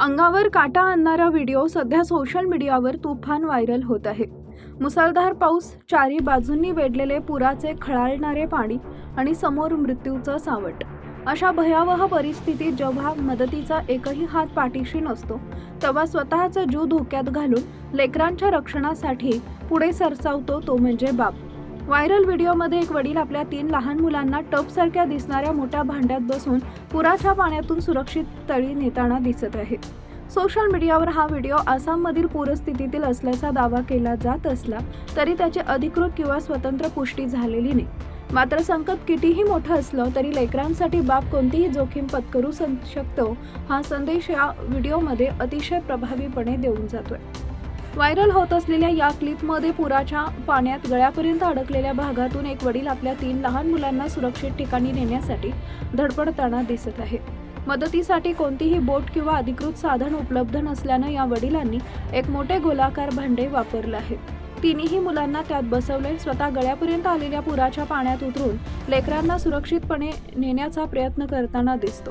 अंगावर काटा आणणारा व्हिडिओ सध्या सोशल मीडियावर तुफान व्हायरल होत आहे। मुसळधार पाऊस, चारी बाजूंनी वेढलेले पुराचे खळाळणारे पाणी आणि समोर मृत्यूचं सावट। अशा भयावह परिस्थितीत जेव्हा मदतीचा एकही हात पाठीशी नसतो, तेव्हा स्वतःचा जीव धोक्यात घालून लेकरांच्या रक्षणासाठी पुढे सरसावतो तो म्हणजे बाप। व्हायरल व्हिडिओमध्ये एक वडील आपल्या 3 लहान मुलांना टबसारख्या दिसणाऱ्या मोठ्या भांड्यात बसून पुराच्या पाण्यातून सुरक्षित तळी नेताना दिसत आहे। सोशल मीडियावर हा व्हिडिओ आसाममधील पूरस्थितीतील असल्याचा दावा केला जात असला तरी त्याची अधिकृत किंवा स्वतंत्र पुष्टी झालेली नाही। मात्र संकट कितीही मोठं असलं तरी लेकरांसाठी बाप कोणतीही जोखीम पत्करू शकतो, हा संदेश या व्हिडिओमध्ये अतिशय प्रभावीपणे देऊन जातोय। व्हायरल होत असलेल्या या क्लिपमध्ये पुराच्या पाण्यात गळ्यापर्यंत अडकलेल्या भागातून एक वडील आपल्या 3 लहान मुलांना सुरक्षित ठिकाणी नेण्यासाठी धडपडताना दिसत आहे। मदतीसाठी कोणतीही बोट किंवा अधिकृत साधन उपलब्ध नसल्यानं या वडिलांनी एक मोठे गोलाकार भांडे वापरले आहे। तिन्ही मुलांना त्यात बसवले, स्वतः गळ्यापर्यंत आलेल्या पुराच्या पाण्यात उतरून लेकरांना सुरक्षितपणे नेण्याचा प्रयत्न करताना दिसतो।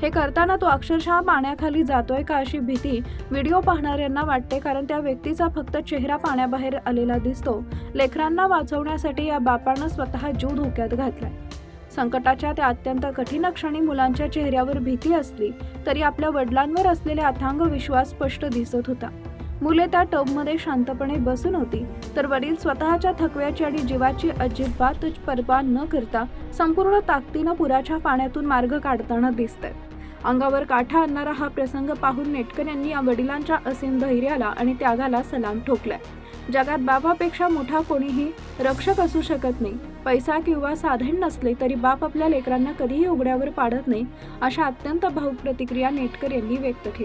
हे करताना तो अक्षरशः पाण्याखाली जातोय का अशी भीती व्हिडिओ पाहणाऱ्यांना वाटते, कारण त्या व्यक्तीचा फक्त चेहरा पाण्याबाहेर आलेला दिसतो। लेकरांना वाचवण्यासाठी या बापानं स्वतः जीव धोक्यात घातलाय। संकटाच्या त्या अत्यंत कठीण क्षणी मुलांच्या चेहऱ्यावर भीती असली तरी आपल्या वडिलांवर असलेला अथांग विश्वास स्पष्ट दिसत होता। मुले त्या टबमध्ये शांतपणे बसून होती, तर वडील स्वतःच्या थकव्याची आणि जीवाची अजिबात पर्वा न करता संपूर्ण ताकदीनं पुराच्या पाण्यातून मार्ग काढताना दिसतात। अंगावर काठा आणणारा हा प्रसंग पाहून नेटकऱ्यांनी या वडिलांच्या असीम धैर्याला आणि त्यागाला सलाम ठोकलाय। जगात बापापेक्षा मोठा कोणीही रक्षक असू शकत नाही। पैसा किंवा साधन नसले तरी बाप आपल्या लेकरांना कधीही उघड्यावर पाडत नाही, अशा अत्यंत भावुक प्रतिक्रिया नेटकर यांनी व्यक्त केल्या।